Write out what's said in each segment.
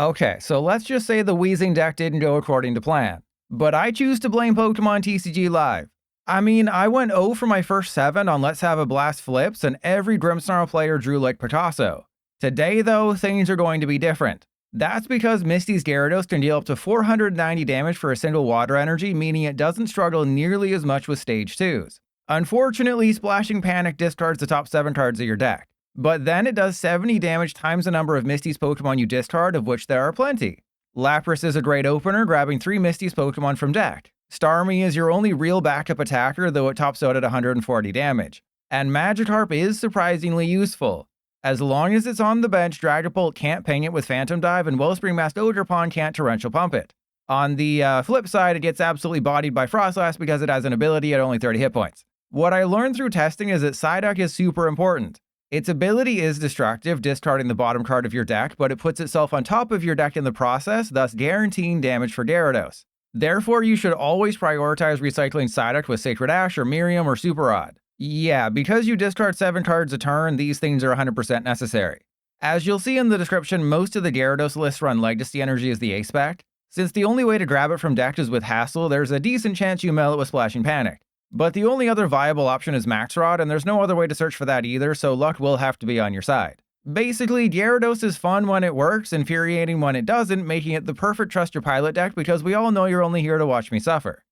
Okay, so let's just say the Weezing deck didn't go according to plan. But I choose to blame Pokemon TCG Live. I mean, I went 0 for my first 7 on Let's Have a Blast flips, and every Grimmsnarl player drew like Picasso. Today, though, things are going to be different. That's because Misty's Gyarados can deal up to 490 damage for a single water energy, meaning it doesn't struggle nearly as much with Stage 2s. Unfortunately, Splashing Panic discards the top 7 cards of your deck. But then it does 70 damage times the number of Misty's Pokemon you discard, of which there are plenty. Lapras is a great opener, grabbing 3 Misty's Pokemon from deck. Starmie is your only real backup attacker, though it tops out at 140 damage. And Magikarp is surprisingly useful. As long as it's on the bench, Dragapult can't ping it with Phantom Dive, and Wellspring Masked Ogerpon can't Torrential Pump it. On the flip side, it gets absolutely bodied by Frostlass because it has an ability at only 30 hit points. What I learned through testing is that Psyduck is super important. Its ability is destructive, discarding the bottom card of your deck, but it puts itself on top of your deck in the process, thus guaranteeing damage for Gyarados. Therefore, you should always prioritize recycling Psyduck with Sacred Ash or MIRIAM or Super Rod. Yeah, because you discard 7 cards a turn, these things are 100% necessary. As you'll see in the description, most of the Gyarados lists run Legacy Energy as the A-Spec. Since the only way to grab it from deck is with Hassel, there's a decent chance you mill it with Splashing Panic. But the only other viable option is Max Rod, and there's no other way to search for that either, so luck will have to be on your side. Basically, Gyarados is fun when it works, infuriating when it doesn't, making it the perfect Trust Your Pilot deck because we all know you're only here to watch me suffer.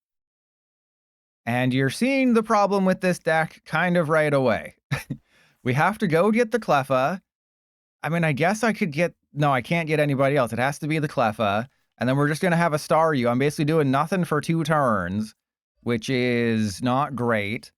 And you're seeing the problem with this deck kind of right away. We have to go get the Cleffa. I mean, I guess I could get... No, I can't get anybody else. It has to be the Cleffa. And then we're just going to have a Staryu. I'm basically doing nothing for 2 turns, which is not great.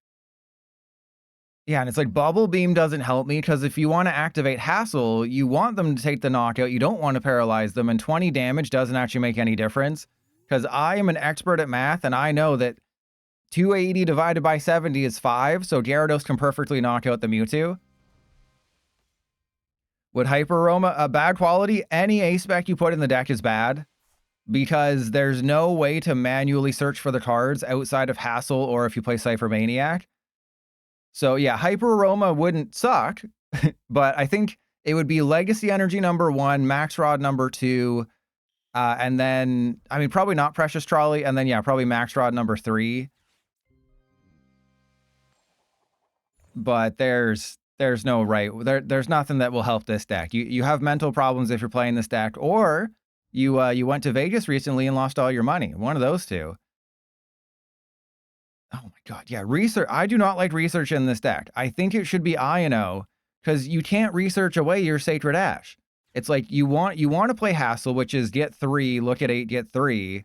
Yeah, and it's like Bubble Beam doesn't help me because if you want to activate Hassel, you want them to take the knockout. You don't want to paralyze them, and 20 damage doesn't actually make any difference because I am an expert at math, and I know that 280 divided by 70 is 5, so Gyarados can perfectly knock out the Mewtwo. Would Hyper Aroma a bad quality? Any A-Spec you put in the deck is bad because there's no way to manually search for the cards outside of Hassel or if you play Ciphermaniac. So yeah, Hyper Aroma wouldn't suck, but I think it would be Legacy Energy number 1, Max Rod number 2, and then, I mean, probably not Precious Trolley, and then yeah, probably Max Rod number 3. But there's no right, there's nothing that will help this deck. You have mental problems if you're playing this deck, or you went to Vegas recently and lost all your money. One of those two. Oh my god, yeah, research. I do not like research in this deck. I think it should be Iono, because you can't research away your Sacred Ash. It's like you want to play Hassel, which is get 3, look at 8, get 3.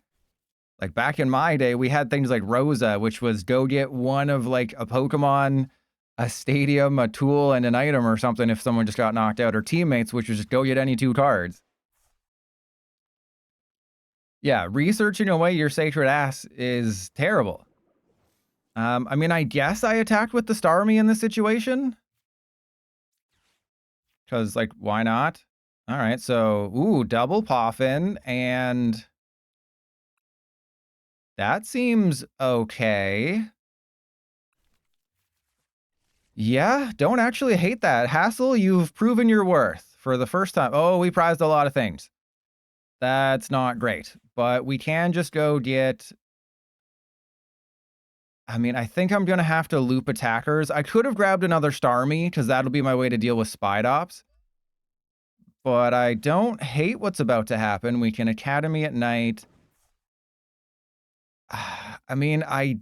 Like back in my day, we had things like Rosa, which was go get one of like a Pokemon, a stadium, a tool, and an item or something if someone just got knocked out, or Teammates, which was just go get any 2 cards. Yeah, researching away your Sacred Ass is terrible. I mean, I guess I attacked with the Starmie in this situation. Because, like, why not? All right, so, ooh, double Poffin, and that seems okay. Yeah, don't actually hate that. Hassel, you've proven your worth for the first time. Oh, we prized a lot of things. That's not great, but we can just go get... I mean, I think I'm going to have to loop attackers. I could have grabbed another Starmie, because that'll be my way to deal with Spidops. But I don't hate what's about to happen. We can Academy at Night. I mean, I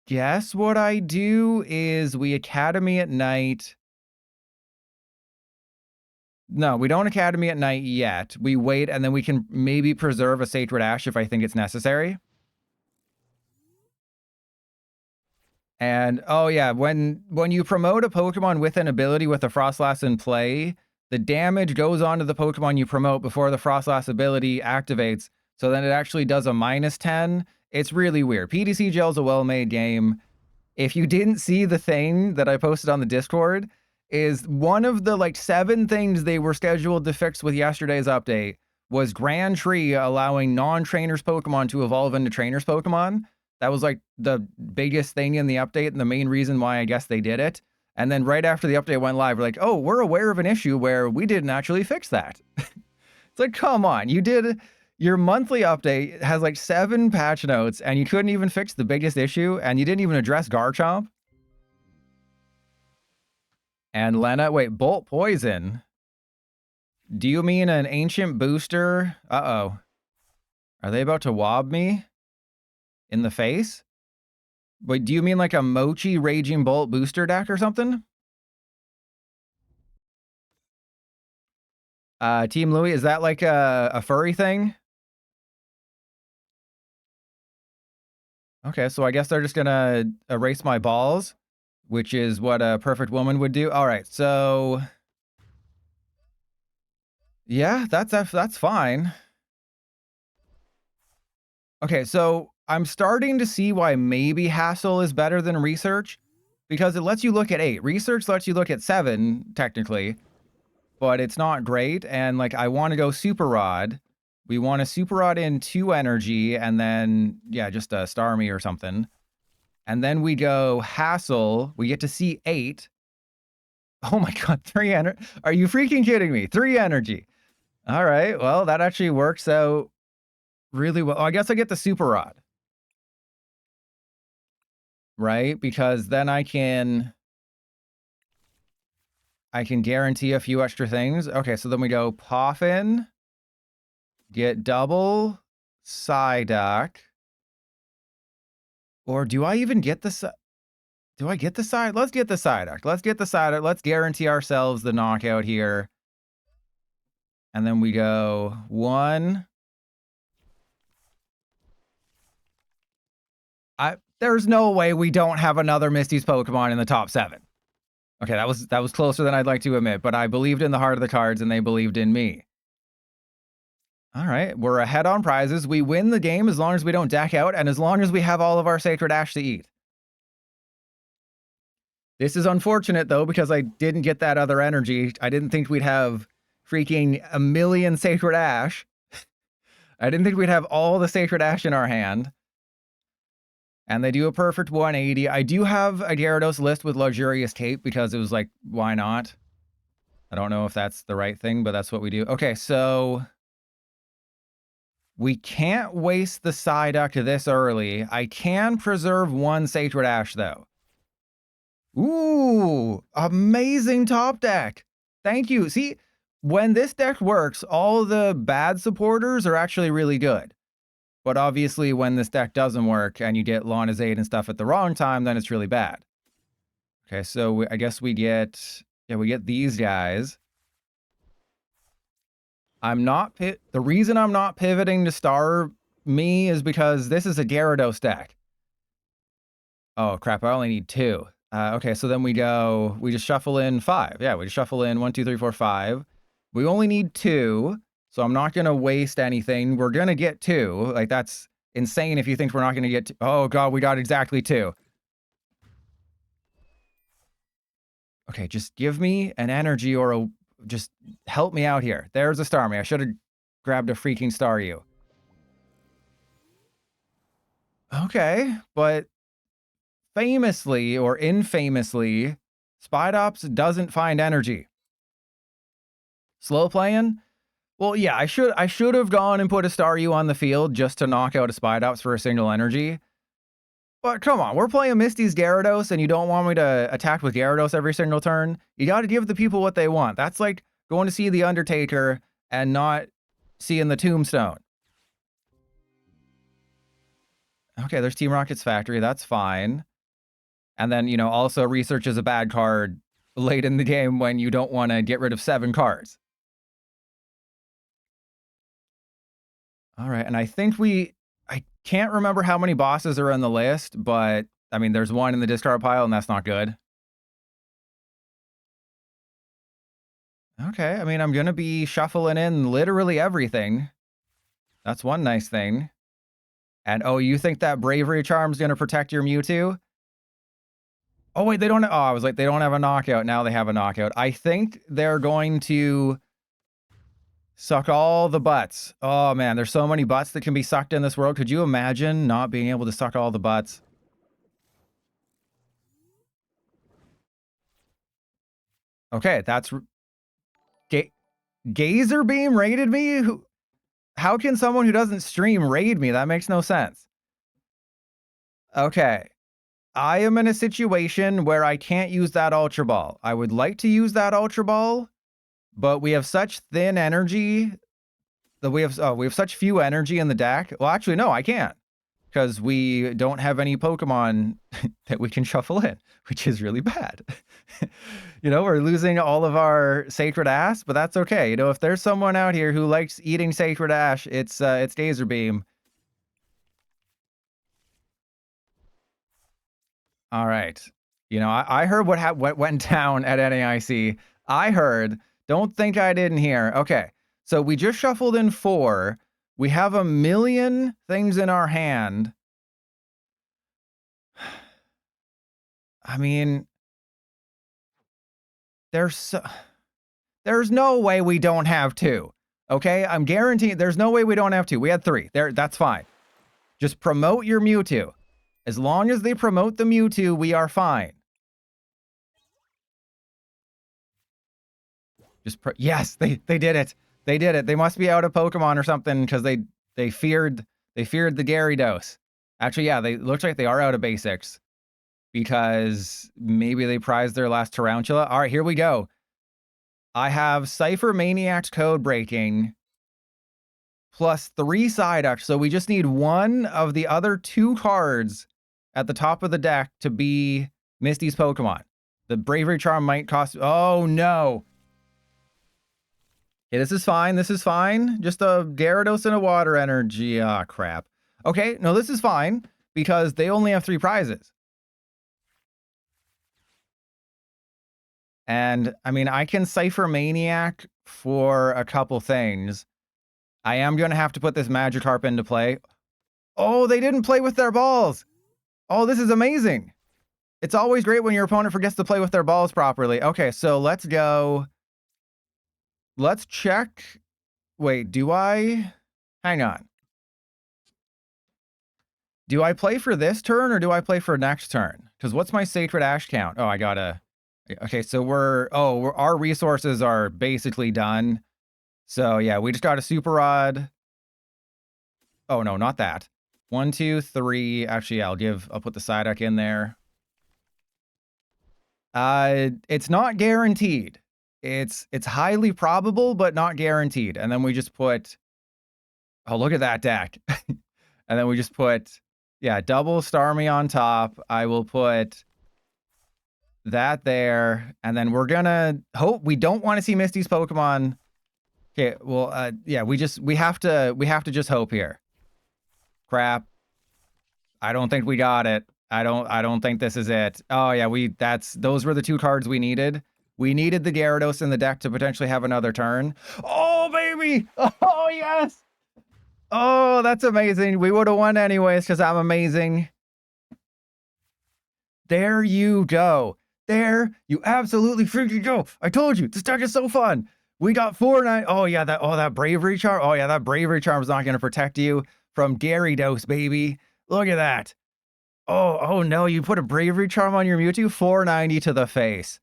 guess what I do is we Academy at Night. No, we don't Academy at Night yet. We wait, and then we can maybe preserve a Sacred Ash if I think it's necessary. And, oh yeah, when you promote a Pokemon with an ability with a Frostlass in play, the damage goes on to the Pokemon you promote before the Frostlass ability activates, so then it actually does a -10. It's really weird. PDC Gel's a well-made game. If you didn't see the thing that I posted on the Discord, is one of the, like, 7 things they were scheduled to fix with yesterday's update was Grand Tree allowing non-trainers Pokemon to evolve into trainers Pokemon. That was like the biggest thing in the update and the main reason why I guess they did it. And then right after the update went live, we're like, oh, we're aware of an issue where we didn't actually fix that. It's like, come on, you did your monthly update has like 7 patch notes and you couldn't even fix the biggest issue and you didn't even address Garchomp. And Lana, wait, Bolt Poison. Do you mean an ancient booster? Uh-oh. Are they about to wob me in the face? Wait, do you mean like a Mochi Raging Bolt booster deck or something? Team Louie, is that like a furry thing? Okay, so I guess they're just gonna erase my balls, which is what a perfect woman would do. All right, so yeah, that's fine. Okay, so I'm starting to see why maybe Hassel is better than Research, because it lets you look at 8. Research lets you look at 7, technically, but it's not great. And like, I want to go Super Rod. We want to Super Rod in 2 energy, and then, yeah, just a Starmie or something. And then we go Hassel. We get to see 8. Oh my god, 3 energy. Are you freaking kidding me? 3 energy. All right, well, that actually works out really well. Oh, I guess I get the Super Rod. Right? Because then I can guarantee a few extra things. Okay, so then we go Poffin. Get double Psyduck. Or do I even get the... Do I get the side? Let's get the Psyduck. Let's get the Psyduck. Let's guarantee ourselves the knockout here. And then we go 1. There's no way we don't have another Misty's Pokemon in the top 7. Okay, that was closer than I'd like to admit, but I believed in the heart of the cards and they believed in me. All right, we're ahead on prizes. We win the game as long as we don't deck out and as long as we have all of our Sacred Ash to eat. This is unfortunate, though, because I didn't get that other energy. I didn't think we'd have freaking 1,000,000 Sacred Ash. I didn't think we'd have all the Sacred Ash in our hand. And they do a perfect 180. I do have a Gyarados list with Luxurious Cape because it was like, why not? I don't know if that's the right thing, but that's what we do. Okay, so we can't waste the Psyduck this early. I can preserve 1 Sacred Ash, though. Ooh, amazing top deck. Thank you. See, when this deck works, all the bad supporters are actually really good. But obviously, when this deck doesn't work and you get Lana's Aid and stuff at the wrong time, then it's really bad. Okay, so I guess we get... Yeah, we get these guys. The reason I'm not pivoting to Starmie is because this is a Gyarados deck. Oh, crap, I only need 2. Okay, so then we just shuffle in 5. Yeah, we just shuffle in 1, 2, 3, 4, 5. We only need 2, so I'm not going to waste anything. We're going to get 2. Like, that's insane if you think we're not going to get 2. Oh, God, we got exactly 2. Okay, just give me an energy or just help me out here. There's a Starmie. I should have grabbed a freaking Staryu. Okay, but famously or infamously, Spidops doesn't find energy. Slow playing? Well, yeah, I should have gone and put a Staryu on the field just to knock out a Spidops for a single energy. But come on, we're playing Misty's Gyarados and you don't want me to attack with Gyarados every single turn? You got to give the people what they want. That's like going to see The Undertaker and not seeing the Tombstone. Okay, there's Team Rocket's Factory. That's fine. And then, you know, also Research is a bad card late in the game when you don't want to get rid of 7 cards. All right, and I think I can't remember how many bosses are on the list, but, I mean, there's 1 in the discard pile, and that's not good. Okay, I mean, I'm going to be shuffling in literally everything. That's one nice thing. And, oh, you think that Bravery Charm's going to protect your Mewtwo? Oh, wait, they don't... Oh, I was like, they don't have a knockout. Now they have a knockout. I think they're going to suck all the butts. Oh, man, there's so many butts that can be sucked in this world. Could you imagine not being able to suck all the butts? Okay, that's... Gazer Beam raided me? How can someone who doesn't stream raid me? That makes no sense. Okay. I am in a situation where I can't use that Ultra Ball. I would like to use that Ultra Ball, but we have such thin energy that we have such few energy in the deck. Well, actually, no, I can't, because we don't have any Pokemon that we can shuffle in, which is really bad. You know, we're losing all of our Sacred Ash, but that's okay. You know, if there's someone out here who likes eating Sacred Ash, it's Gazer Beam. All right. You know, I heard what went down at NAIC. I heard. Don't think I didn't hear. Okay. So we just shuffled in 4. We have a million things in our hand. I mean, there's no way we don't have 2. Okay? I'm guaranteeing there's no way we don't have 2. We had 3. That's fine. Just promote your Mewtwo. As long as they promote the Mewtwo, we are fine. Yes, they did it. They did it. They must be out of Pokemon or something, because they feared the Gyarados. Actually, yeah, they looks like they are out of basics, because maybe they prized their last Tarantula. All right, here we go. I have Ciphermaniac's Codebreaking plus 3 Psyduck, so we just need one of the other 2 cards at the top of the deck to be Misty's Pokemon. The Bravery Charm might cost... Oh, no. Okay, this is fine. This is fine. Just a Gyarados and a Water Energy. Ah, crap. Okay, no, this is fine, because they only have 3 prizes. And, I mean, I can Ciphermaniac for a couple things. I am going to have to put this Magikarp into play. Oh, they didn't play with their balls. Oh, this is amazing. It's always great when your opponent forgets to play with their balls properly. Okay, so let's go. Let's check. Wait, do I? Hang on. Do I play for this turn or do I play for next turn? Because what's my Sacred Ash count? Oh, I gotta... Okay, so our resources are basically done. So yeah, we just got a Super Rod. Oh no, not that. 1, 2, 3. Actually, yeah, I'll put the Psyduck in there. It's not guaranteed. It's highly probable, but not guaranteed. And then we just put, oh, look at that deck. And then we just put, yeah, double Starmie on top. I will put that there. And then we're gonna hope we don't want to see Misty's Pokemon. Okay, well, yeah, we have to just hope here. Crap. I don't think we got it. I don't think this is it. Oh yeah, those were the 2 cards we needed. We needed the Gyarados in the deck to potentially have another turn. Oh baby! Oh yes! Oh, that's amazing. We would have won anyways, because I'm amazing. There you go. There you absolutely freaking go. I told you, this deck is so fun. We got 4-9. Oh yeah, that Bravery Charm. Oh yeah, that Bravery Charm is not going to protect you from Gyarados, baby. Look at that. Oh no, you put a Bravery Charm on your Mewtwo? 490 to the face.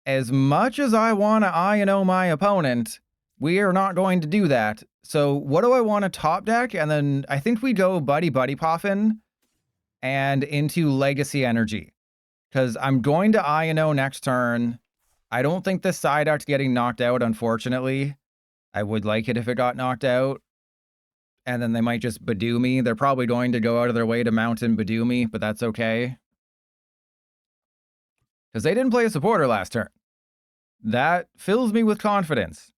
As much as I want to Iono my opponent, we are not going to do that. So what do I want to top deck? And then I think we go Buddy-Buddy Poffin and into Legacy Energy, because I'm going to Iono next turn. I don't think the Psyduck's getting knocked out, unfortunately. I would like it if it got knocked out. And then they might just Badoo me. They're probably going to go out of their way to mount and Badoo me, but that's okay. Because they didn't play a supporter last turn. That fills me with confidence.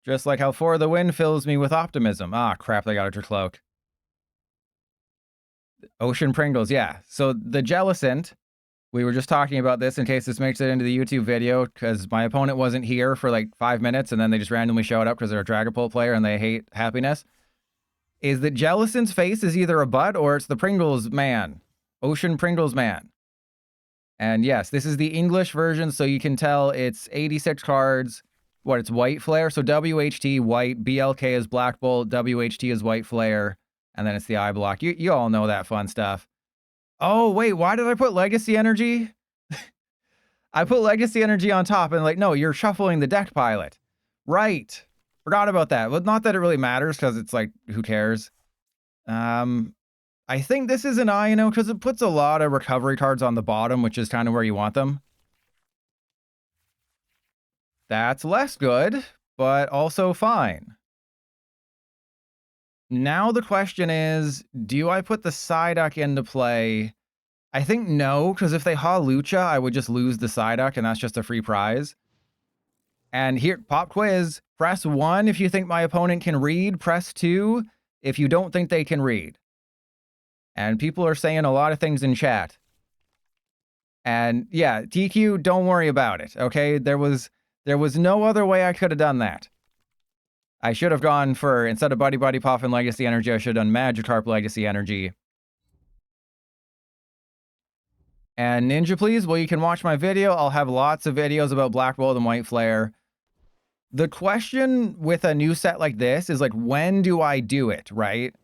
Just like how For the Win fills me with optimism. Ah, crap, they got Ultra Cloak. Ocean Pringles, yeah. So the Jellicent, we were just talking about this in case this makes it into the YouTube video, because my opponent wasn't here for like 5 minutes and then they just randomly showed up because they're a Dragapult player and they hate happiness. Is that Jellicent's face is either a butt or it's the Pringles man. Ocean Pringles man. And yes, this is the English version, so you can tell it's 86 cards. What, it's White Flare? So WHT, White, BLK is Black Bolt, WHT is White Flare, and then it's the eye block. You all know that fun stuff. Oh, wait, why did I put Legacy Energy? I put Legacy Energy on top and like, no, you're shuffling the deck pilot. Right. Forgot about that. Well, not that it really matters because it's like, who cares? I think this is an Iono because it puts a lot of recovery cards on the bottom, which is kind of where you want them. That's less good, but also fine. Now the question is, do I put the Psyduck into play? I think no, because if they haul Lucha, I would just lose the Psyduck, and that's just a free prize. And here, pop quiz, press 1 if you think my opponent can read, press 2 if you don't think they can read. And people are saying a lot of things in chat. And yeah, TQ, don't worry about it, okay? There was no other way I could have done that. I should have gone for, instead of Buddy-Buddy Poffin Legacy Energy, I should have done Magikarp Legacy Energy. And Ninja, please, well, you can watch my video. I'll have lots of videos about Black Bolt and White Flare. The question with a new set like this is like, when do I do it, right?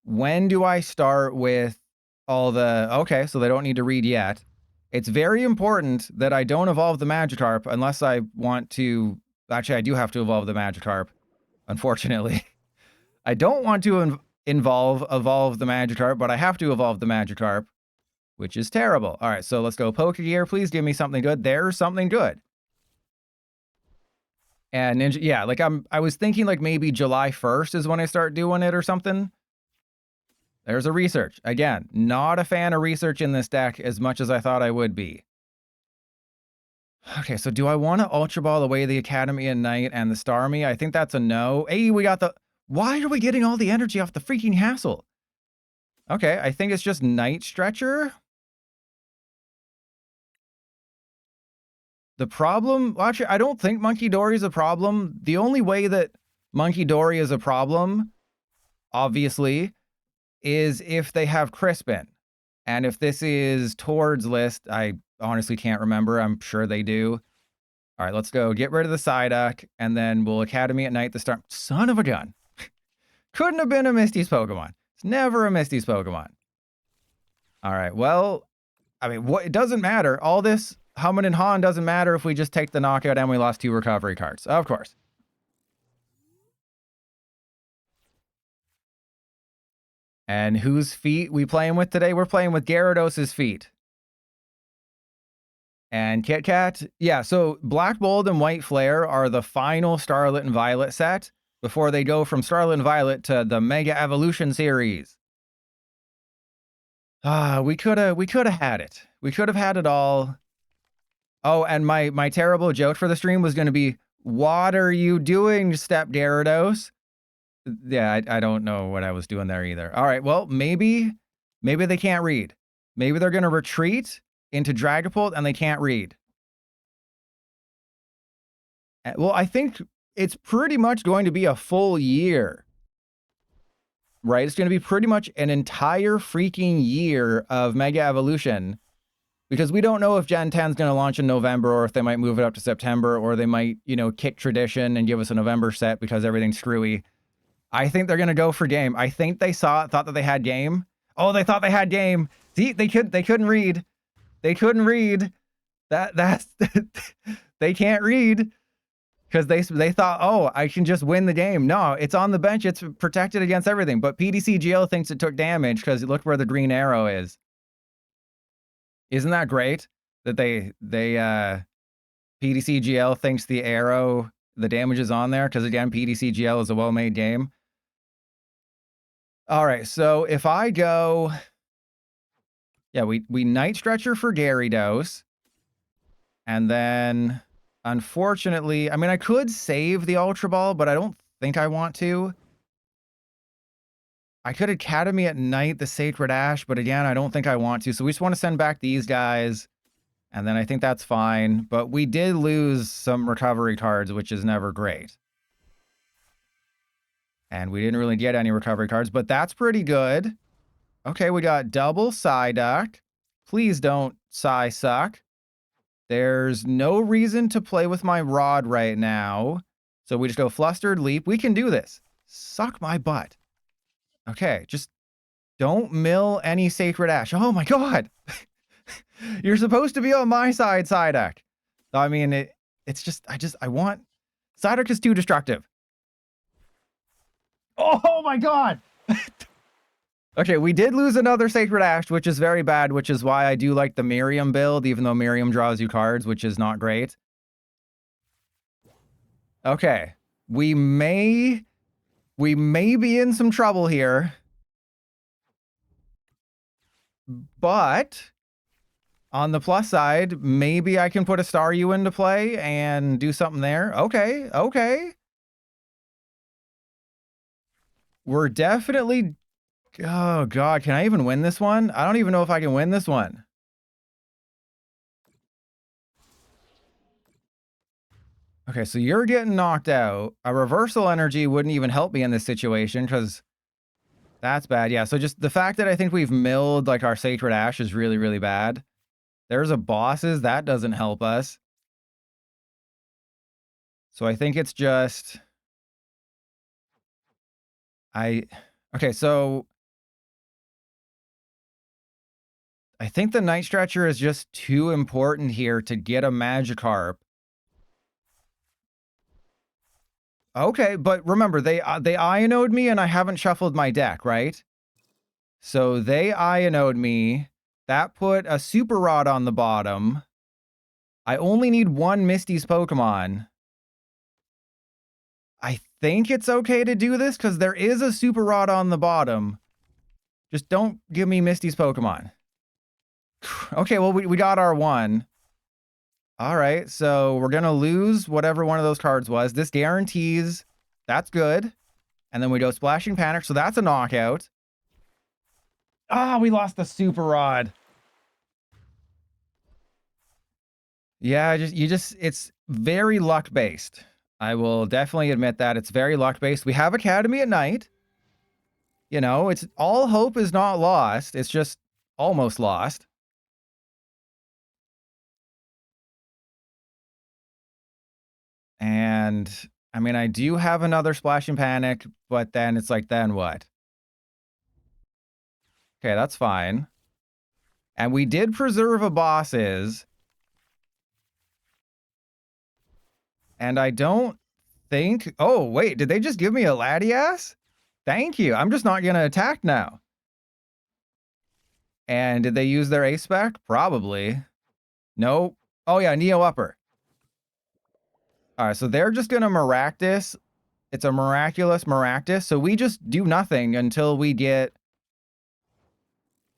When do I start with all the... Okay, so they don't need to read yet. It's very important that I don't evolve the Magikarp unless I want to... Actually, I do have to evolve the Magikarp, unfortunately. I don't want to evolve the Magikarp, but I have to evolve the Magikarp, which is terrible. All right, so let's go Pokégear. Please give me something good. There's something good. And Ninja, yeah, like I was thinking like maybe July 1st is when I start doing it or something. There's a research. Again, not a fan of research in this deck as much as I thought I would be. Okay, so do I want to Ultra Ball away the Academy and Night and the Starmie? I think that's a no. Hey, we got the... Why are we getting all the energy off the freaking Hassel? Okay, I think it's just Night Stretcher. The problem... Well, actually, I don't think Monkey Dory is a problem. The only way that Monkey Dory is a problem, obviously, is if they have Crispin. And if this is Tord's list, I honestly can't remember. I'm sure they do. All right, let's go get rid of the Psyduck, and then we'll Academy at Night the Storm. Son of a gun. Couldn't have been a Misty's Pokemon. It's never a Misty's Pokemon. All right, well, I mean, it doesn't matter. All this humming and hawing doesn't matter if we just take the knockout and we lost 2 recovery cards. Of course. And whose feet we playing with today? We're playing with Gyarados' feet. And Kit Kat. Yeah, so Black Bolt and White Flare are the final Scarlet and Violet set before they go from Scarlet and Violet to the Mega Evolution series. We could have had it. We could have had it all. Oh, and my terrible joke for the stream was going to be, what are you doing, Step Gyarados? Yeah, I don't know what I was doing there either. All right, well, maybe they can't read. Maybe they're going to retreat into Dragapult and they can't read. Well, I think it's pretty much going to be a full year. Right? It's going to be pretty much an entire freaking year of Mega Evolution. Because we don't know if Gen 10 is going to launch in November, or if they might move it up to September, or they might, you know, kick tradition and give us a November set because everything's screwy. I think they're going to go for game. I think they thought that they had game. Oh, they thought they had game. See, they couldn't read. They couldn't read. That's they can't read because they thought, oh, I can just win the game. No, it's on the bench. It's protected against everything. But PDCGL thinks it took damage because look where the green arrow is. Isn't that great that PDCGL thinks the arrow, the damage is on there? Because again, PDCGL is a well-made game. All right, so if I go, yeah, we Night Stretcher for Gyarados, and then unfortunately, I mean, I could save the Ultra Ball, but I don't think I want to. I could Academy at Night the Sacred Ash, but again, I don't think I want to. So we just want to send back these guys, and then I think that's fine. But we did lose some recovery cards, which is never great. And we didn't really get any recovery cards, but that's pretty good. Okay, we got double Psyduck. Please don't Psy suck. There's no reason to play with my Rod right now. So we just go Flustered Leap. We can do this. Suck my butt. Okay, just don't mill any Sacred Ash. Oh my god! You're supposed to be on my side, Psyduck. I mean, it's just, I want... Psyduck is too destructive. Oh my god! Okay, we did lose another Sacred Ash, which is very bad, which is why I do like the MIRIAM build, even though MIRIAM draws you cards, which is not great. Okay, we may be in some trouble here. But on the plus side, maybe I can put a Staryu into play and do something there. Okay, okay. We're definitely... Oh, God. Can I even win this one? I don't even know if I can win this one. Okay, so you're getting knocked out. A reversal energy wouldn't even help me in this situation because that's bad. Yeah, so just the fact that I think we've milled like our Sacred Ash is really, really bad. There's a bosses. That doesn't help us. So I think it's just... Okay, so... I think the Night Stretcher is just too important here to get a Magikarp. Okay, but remember, they Iono'd me and I haven't shuffled my deck, right? So they Iono'd me. That put a Super Rod on the bottom. I only need one Misty's Pokemon. I think it's okay to do this because there is a Super Rod on the bottom. Just don't give me Misty's Pokemon. Okay, well, we got our one. All right, so we're going to lose whatever one of those cards was. This guarantees that's good. And then we go Splashing Panic, so that's a knockout. Ah, we lost the Super Rod. Yeah, it's very luck-based. I will definitely admit that. It's very luck-based. We have Academy at night. You know, it's all hope is not lost. It's just almost lost. And, I mean, I do have another Splashing Panic, but then it's like, then what? Okay, that's fine. And we did preserve a bosses. And I don't think... Oh, wait, did they just give me a Latias? Thank you. I'm just not going to attack now. And did they use their Ace spec? Probably. Nope. Oh, yeah, Neo Upper. All right, so they're just going to Maractus. It's a miraculous Maractus. So we just do nothing until we get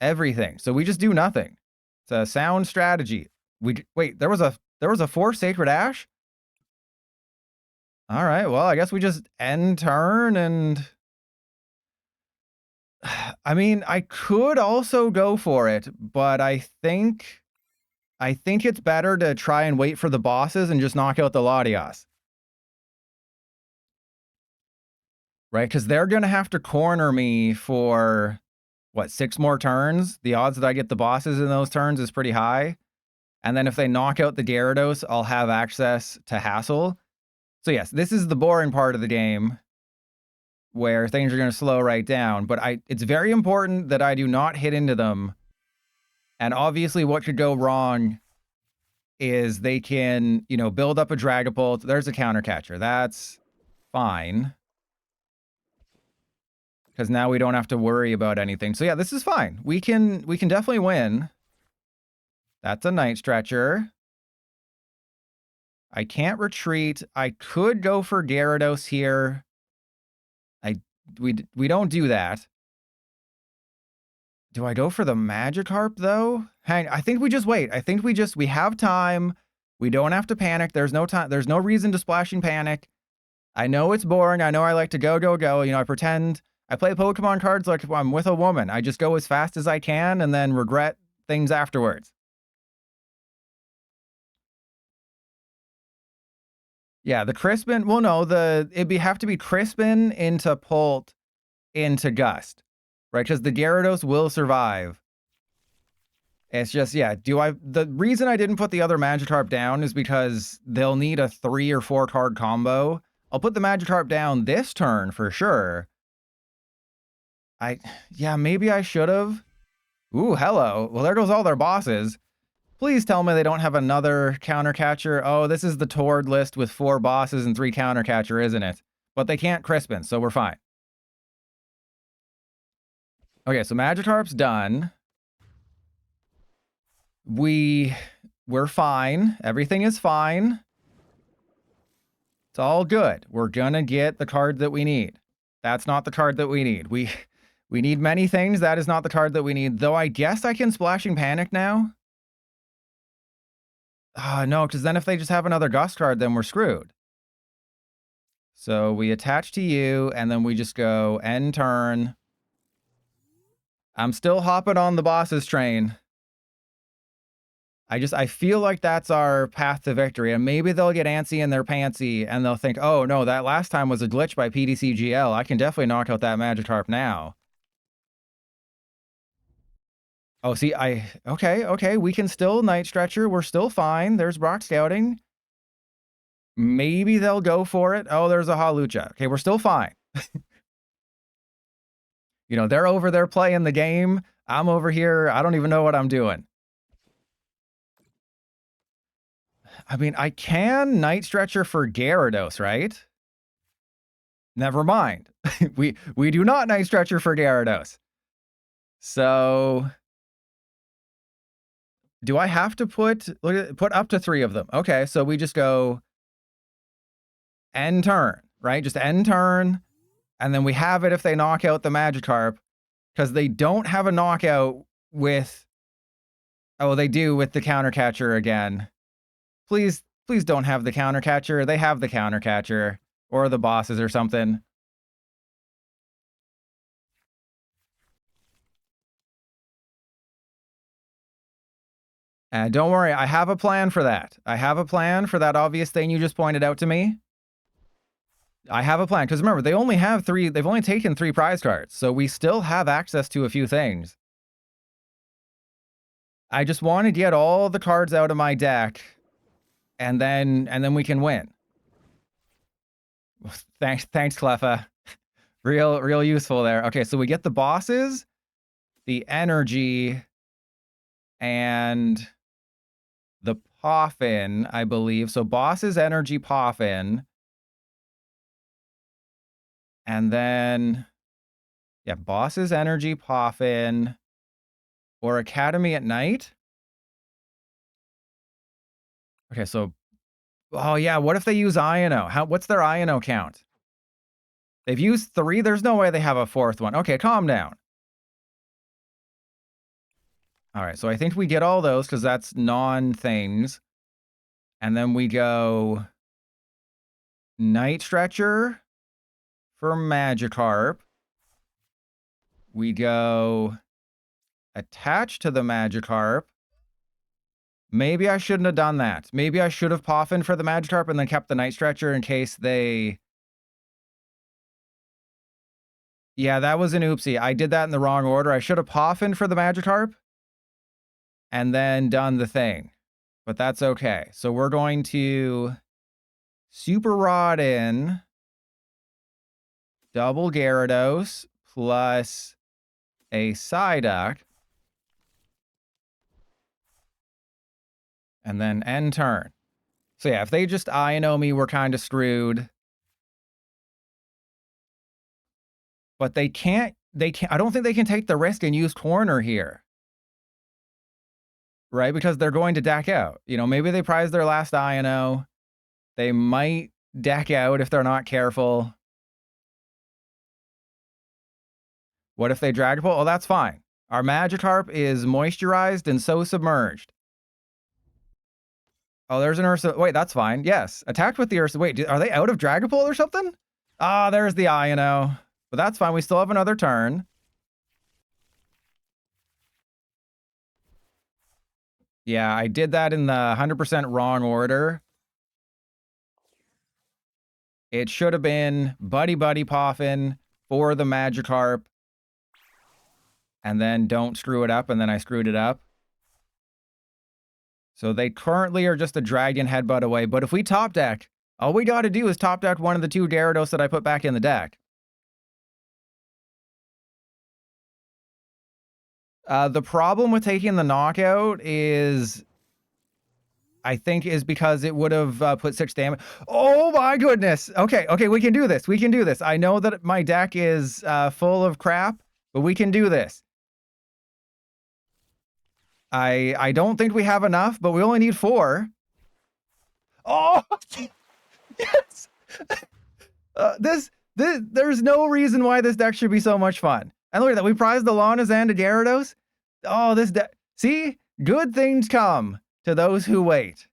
everything. So we just do nothing. It's a sound strategy. Wait, there was a 4 Sacred Ash? All right, well, I guess we just end turn and... I mean, I could also go for it, but I think it's better to try and wait for the bosses and just knock out the Latias. Right? Because they're going to have to corner me for, what, 6 more turns? The odds that I get the bosses in those turns is pretty high. And then if they knock out the Gyarados, I'll have access to Hassel. So yes, this is the boring part of the game where things are going to slow right down. But it's very important that I do not hit into them. And obviously what could go wrong is they can, you know, build up a Dragapult. There's a counter catcher. That's fine. Because now we don't have to worry about anything. So yeah, this is fine. We can definitely win. That's a Night Stretcher. I can't retreat. I could go for Gyarados here. We don't do that. Do I go for the Magikarp though? Hang, I think we just wait. I think we have time. We don't have to panic. There's no time. There's no reason to Splashing Panic. I know it's boring. I know I like to go. You know, I pretend I play Pokemon cards like I'm with a woman. I just go as fast as I can and then regret things afterwards. Yeah, the Crispin, well, no, it'd have to be Crispin into Pult into Gust, right? Because the Gyarados will survive. It's just, yeah, the reason I didn't put the other Magikarp down is because they'll need a 3 or 4 card combo. I'll put the Magikarp down this turn for sure. Yeah, maybe I should have. Ooh, hello. Well, there goes all their bosses. Please tell me they don't have another counter catcher. Oh, this is the Tord list with 4 bosses and 3 counter catcher, isn't it? But they can't Crispin, so we're fine. Okay, so Magikarp's done. We're fine. Everything is fine. It's all good. We're gonna get the card that we need. That's not the card that we need. We need many things. That is not the card that we need. Though I guess I can Splashing Panic now. No, because then if they just have another Gust card, then we're screwed. So we attach to you, and then we just go end turn. I'm still hopping on the bosses train. I feel like that's our path to victory, and maybe they'll get antsy in their pantsy, and they'll think, oh no, that last time was a glitch by PDCGL. I can definitely knock out that Magikarp now. Oh, see, okay, we can still Night Stretcher. We're still fine. There's Rock Scouting. Maybe they'll go for it. Oh, there's a Hawlucha. Okay, we're still fine. You know, they're over there playing the game. I'm over here. I don't even know what I'm doing. I mean, I can Night Stretcher for Gyarados, right? Never mind. we do not Night Stretcher for Gyarados. So do I have to put up to 3 of them? Okay, so we just go end turn, right? Just end turn, and then we have it if they knock out the Magikarp, because they don't have a knockout with... Oh, they do with the counter catcher again. Please don't have the counter catcher. They have the counter catcher, or the bosses or something. And don't worry, I have a plan for that. I have a plan for that obvious thing you just pointed out to me. I have a plan, because remember, they only have 3, they've only taken 3 prize cards, so we still have access to a few things. I just want to get all the cards out of my deck, and then we can win. Thanks, Cleffa. Real useful there. Okay, so we get the bosses, the energy, and the Poffin, I believe. So bosses, energy, Poffin. And then, yeah, bosses, energy, Poffin, or Academy at night. Okay, so, oh yeah, what if they use Iono? What's their Iono count? They've used 3. There's no way they have a 4th one. Okay, calm down. All right, so I think we get all those because that's non-things. And then we go Night Stretcher for Magikarp. We go attach to the Magikarp. Maybe I shouldn't have done that. Maybe I should have Poffin for the Magikarp and then kept the Night Stretcher in case they... Yeah, that was an oopsie. I did that in the wrong order. I should have Poffin for the Magikarp and then done the thing. But that's okay. So we're going to Super Rod in double Gyarados plus a Psyduck. And then end turn. So yeah, if they just Iono me, we're kind of screwed. But they can't, I don't think they can take the risk and use corner here. Right? Because they're going to deck out. You know, maybe they prize their last Iono. They might deck out if they're not careful. What if they Dragapult? Oh, that's fine. Our Magikarp is moisturized and so submerged. Oh, there's an Ursa. Wait, that's fine. Yes. Attacked with the Ursa. Wait, are they out of Dragapult or something? Ah, there's the Iono. But that's fine. We still have another turn. Yeah, I did that in the 100% wrong order. It should have been Buddy-Buddy Poffin for the Magikarp. And then don't screw it up, and then I screwed it up. So they currently are just a Dragon Headbutt away. But if we top deck, all we got to do is top deck one of the 2 Gyarados that I put back in the deck. The problem with taking the knockout is I think is because it would have put 6 damage. Oh my goodness. Okay, we can do this. We can do this. I know that my deck is full of crap, but we can do this. I don't think we have enough, but we only need 4. Oh, yes. There's no reason why this deck should be so much fun. And look at that. We prized the Lanas and a Gyarados. Oh, this deck. See? Good things come to those who wait.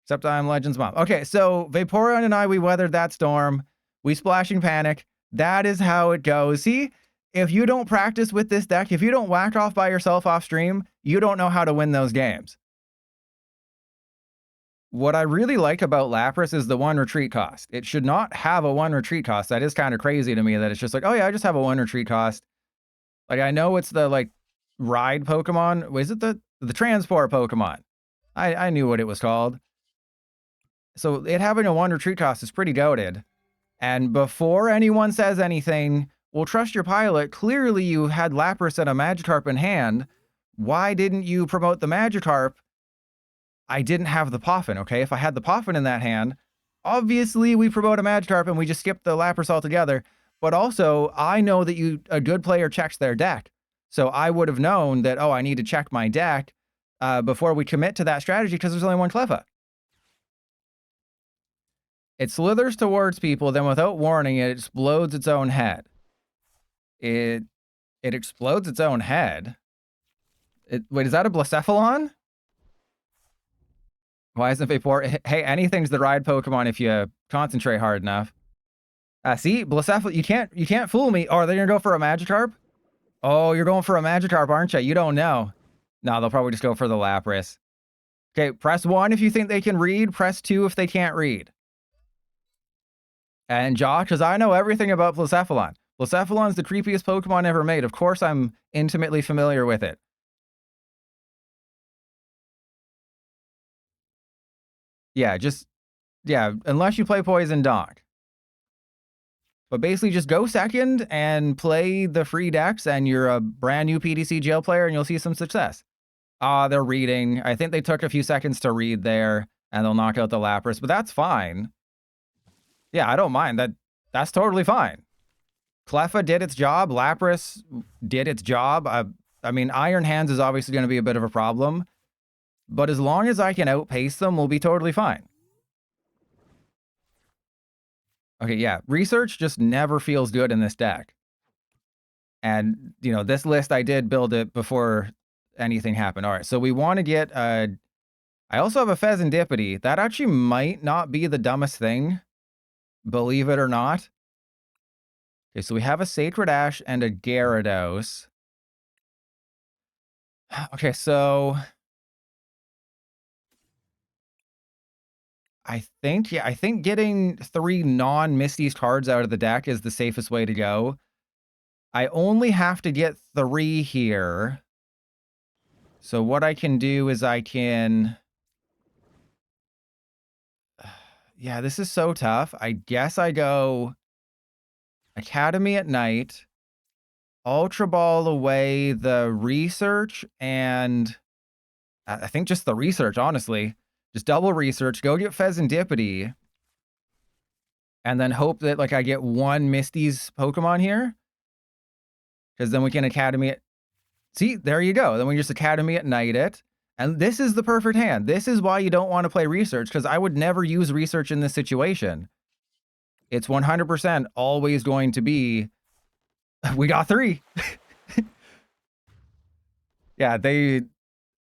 Except I'm Legends Mom. Okay, so Vaporeon and I, we weathered that storm. We Splashing Panic. That is how it goes. See? If you don't practice with this deck, if you don't whack off by yourself off stream, you don't know how to win those games. What I really like about Lapras is the 1 retreat cost. It should not have a 1 retreat cost. That is kind of crazy to me that it's just like, oh yeah, I just have a 1 retreat cost. Like, I know it's the, like, ride Pokemon. Was it the transport Pokemon? I knew what it was called. So it having a 1 retreat cost is pretty goated. And before anyone says anything, well, trust your pilot. Clearly you had Lapras and a Magikarp in hand. Why didn't you promote the Magikarp? I didn't have the Poffin, okay? If I had the Poffin in that hand, obviously we promote a Magikarp and we just skip the Lapras altogether. But also, I know that a good player checks their deck. So I would have known that, oh, I need to check my deck before we commit to that strategy because there's only 1 Cleffa. It slithers towards people, then without warning, it explodes its own head. It explodes its own head? Wait, is that a Blacephalon? Why isn't Vapor? Hey, anything's the ride Pokemon if you concentrate hard enough. See, Blacephalon, you can't fool me. Oh, are they gonna go for a Magikarp? Oh, you're going for a Magikarp, aren't you? You don't know. No, they'll probably just go for the Lapras. Okay, press 1 if you think they can read. Press 2 if they can't read. And Josh, because I know everything about Blacephalon. Blacephalon's the creepiest Pokemon ever made. Of course, I'm intimately familiar with it. Yeah, unless you play Poison Donk. But basically just go second and play the free decks and you're a brand new PDC jail player and you'll see some success. They're reading. I think they took a few seconds to read there and they'll knock out the Lapras, but that's fine. Yeah, I don't mind. That's totally fine. Cleffa did its job. Lapras did its job. I mean, Iron Hands is obviously going to be a bit of a problem, but as long as I can outpace them, we'll be totally fine. Okay, yeah, research just never feels good in this deck. And, you know, this list, I did build it before anything happened. All right, so we want to get I also have a Pheasantipity. That actually might not be the dumbest thing, believe it or not. Okay, so we have a Sacred Ash and a Gyarados. Okay, so I think getting 3 non-Misty's cards out of the deck is the safest way to go. I only have to get 3 here. So what I can do is I can... Yeah, this is so tough. I guess I go Academy at Night, Ultra Ball away the research, and I think just the research, honestly. Just double research, go get Pheasantipity, and then hope that like I get 1 Misty's Pokemon here. Because then we can Academy it. See, there you go. Then we just Academy at Night it. And this is the perfect hand. This is why you don't want to play research, because I would never use research in this situation. It's 100% always going to be, we got 3. Yeah,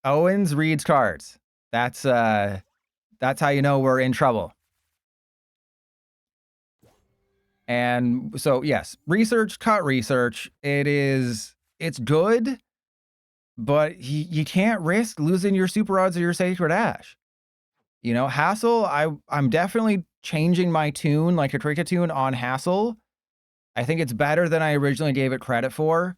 Owens reads cards. That's how you know we're in trouble. And so, yes, research, cut research. It's good, but you can't risk losing your Super Odds or your Sacred Ash. You know, Hassel, I'm definitely changing my tune, like a Cricket tune on Hassel. I think it's better than I originally gave it credit for,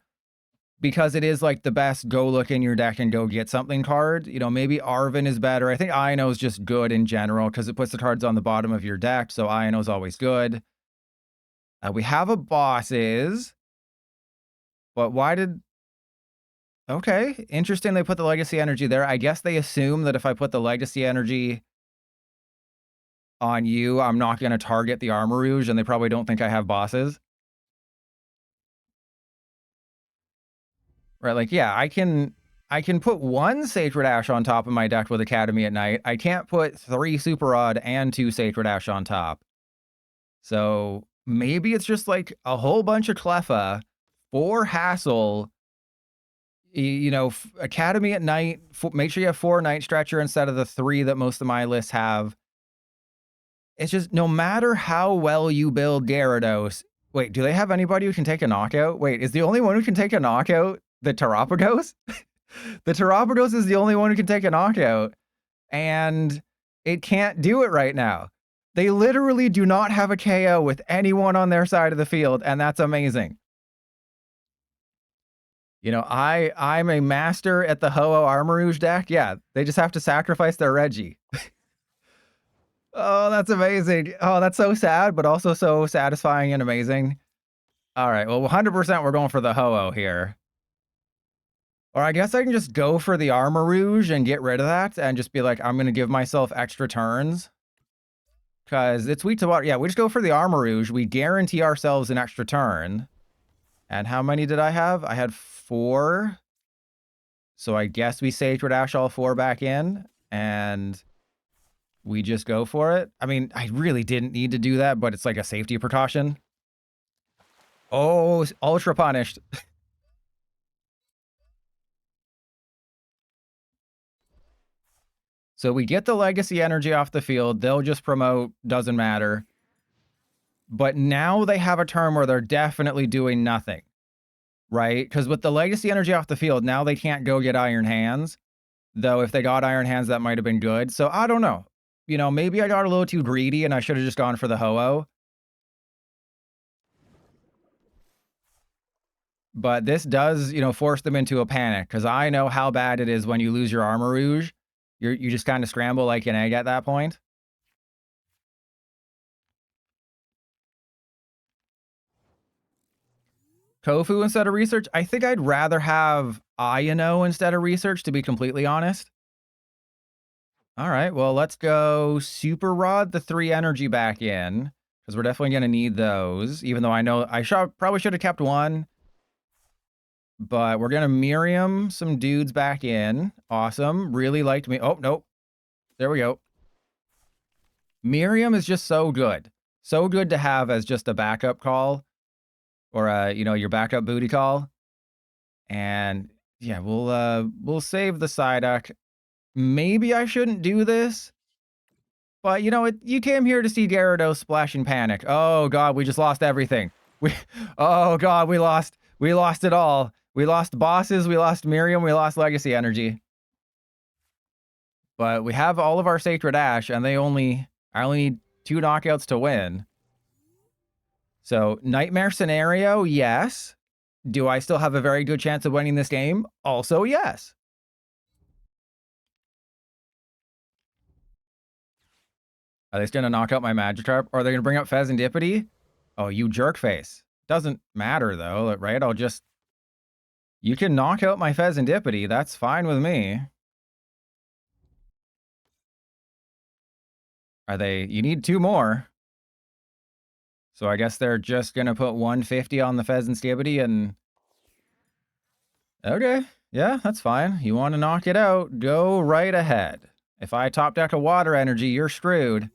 because it is like the best go look in your deck and go get something card. You know, maybe Arven is better. I think Iono is just good in general because it puts the cards on the bottom of your deck, so Iono is always good. We have a Bosses, but why did... Okay, interesting they put the Legacy Energy there. I guess they assume that if I put the Legacy Energy on you, I'm not going to target the Armarouge, and they probably don't think I have bosses. Right, like, yeah, I can put one Sacred Ash on top of my deck with Academy at Night. I can't put 3 Super Rod and 2 Sacred Ash on top. So maybe it's just like a whole bunch of Cleffa, 4 Hassel, you know, Academy at Night. Make sure you have 4 Night Stretcher instead of the 3 that most of my lists have. It's just no matter how well you build Gyarados. Wait, do they have anybody who can take a knockout? Wait, is the only one who can take a knockout the Terapagos? The Terapagos is the only one who can take a knockout, and it can't do it right now. They literally do not have a KO with anyone on their side of the field, and that's amazing. You know, I'm a master at the Ho-Oh Armarouge deck. Yeah, they just have to sacrifice their Reggie. Oh, that's amazing. Oh, that's so sad, but also so satisfying and amazing. All right, well, 100% we're going for the Ho-Oh here. Or I guess I can just go for the Armarouge and get rid of that and just be like, I'm going to give myself extra turns. Because it's weak to water. Yeah, we just go for the Armarouge. We guarantee ourselves an extra turn. And how many did I have? I had 4. So I guess we Sacred Ash all 4 back in. And we just go for it. I mean, I really didn't need to do that, but it's like a safety precaution. Oh, ultra punished. So we get the Legacy Energy off the field. They'll just promote, doesn't matter. But now they have a turn where they're definitely doing nothing, right? Because with the Legacy Energy off the field, now they can't go get Iron Hands. Though if they got Iron Hands, that might have been good. So I don't know. You know, maybe I got a little too greedy and I should have just gone for the Ho-Oh. But this does, you know, force them into a panic, because I know how bad it is when you lose your Armarouge. You just kind of scramble like an egg at that point. Kofu instead of research? I think I'd rather have Iono instead of research, to be completely honest. All right, well, let's go Super Rod the 3 energy back in, because we're definitely going to need those, even though I know I probably should have kept 1. But we're going to MIRIAM some dudes back in. Awesome. Really liked me. Oh, nope. There we go. MIRIAM is just so good. So good to have as just a backup call. Or, you know, your backup booty call. And, yeah, we'll save the Psyduck. Maybe I shouldn't do this. But, you know, you came here to see Gyarados splash and panic. Oh, God, we just lost everything. Oh, God, we lost it all. We lost bosses, we lost MIRIAM, we lost Legacy Energy. But we have all of our Sacred Ash, and I only need 2 knockouts to win. So, nightmare scenario, yes. Do I still have a very good chance of winning this game? Also, yes. Are they still going to knock out my Magikarp? Or are they going to bring up Fezandipity? Oh, you jerk face. Doesn't matter, though, right? You can knock out my Fezandipity. That's fine with me. You need 2 more. So I guess they're just going to put 150 on the Fezandipity and... Okay, yeah, that's fine. You want to knock it out, go right ahead. If I top deck a water energy, you're screwed.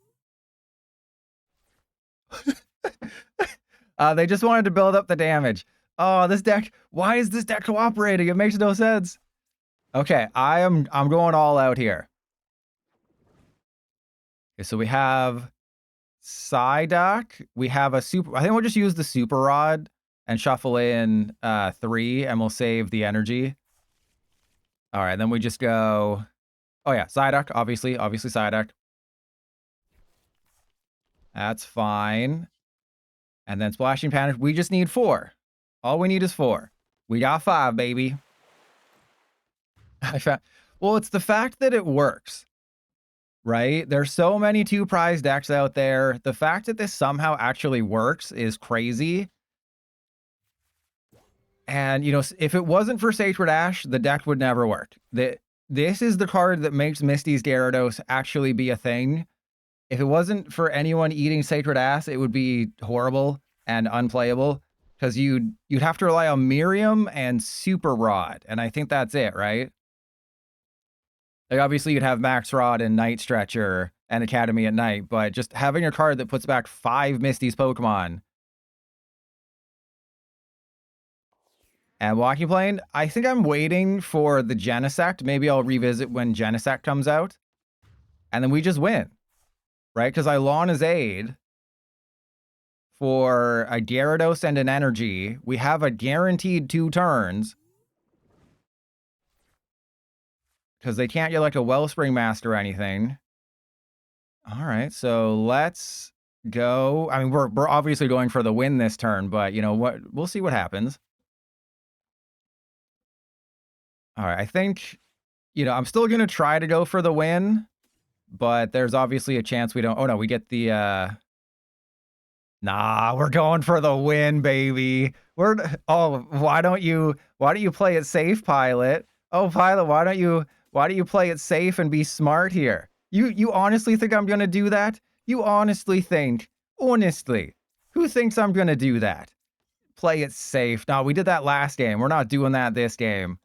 They just wanted to build up the damage. Oh, this deck, why is this deck cooperating? It makes no sense. Okay, I'm going all out here. Okay, so we have Psyduck. We have a super, I think we'll just use the Super Rod and shuffle in 3, and we'll save the energy. All right, then we just go, oh yeah, Psyduck, obviously Psyduck. That's fine. And then Splashing Panic, we just need 4. All we need is 4. We got 5, baby. Well, it's the fact that it works, right? There's so many 2 prize decks out there. The fact that this somehow actually works is crazy. And, you know, if it wasn't for Sacred Ash, the deck would never work. This is the card that makes Misty's Gyarados actually be a thing. If it wasn't for anyone eating Sacred Ash, it would be horrible and unplayable because you'd have to rely on MIRIAM and Super Rod, and I think that's it, right? Like, obviously, you'd have Max Rod and Night Stretcher and Academy at Night, but just having a card that puts back 5 Misty's Pokemon. And Walking Plane, I think I'm waiting for the Genesect. Maybe I'll revisit when Genesect comes out. And then we just win, right? Because I Lana's Aid for a Gyarados and an Energy. We have a guaranteed 2 turns. Because they can't get like a Wellspring Master or anything. All right, so let's go. I mean, we're obviously going for the win this turn, but you know what? We'll see what happens. All right, I think, you know, I'm still going to try to go for the win, but there's obviously a chance we don't. Oh, no, we get the... Nah, we're going for the win, baby. Why don't you play it safe, Pilot? Oh, Pilot, why don't you play it safe and be smart here? You honestly think I'm going to do that? You honestly think, honestly, who thinks I'm going to do that? Play it safe. No, we did that last game. We're not doing that this game.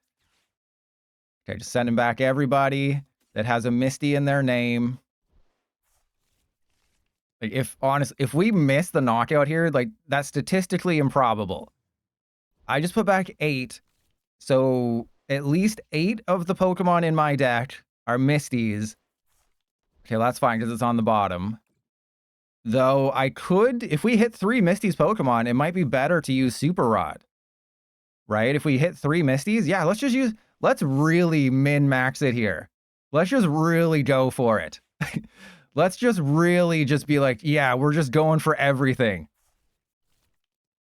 Okay, just sending back everybody that has a Misty in their name. Like, if we miss the knockout here, like, that's statistically improbable. I just put back 8. So at least 8 of the Pokemon in my deck are Misties. Okay, that's fine because it's on the bottom. Though I could, if we hit 3 Misty's Pokemon, it might be better to use Super Rod. Right? If we hit 3 Misties, yeah, let's really min-max it here. Let's just really go for it. Let's just really just be like, yeah, we're just going for everything.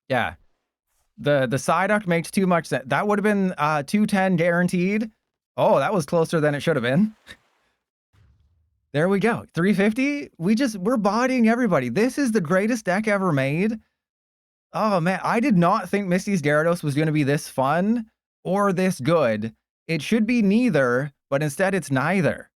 Yeah. The Psyduck makes too much sense. That would have been 210 guaranteed. Oh, that was closer than it should have been. There we go. 350. We're bodying everybody. This is the greatest deck ever made. Oh man, I did not think Misty's Gyarados was going to be this fun or this good. It should be neither, but instead it's neither.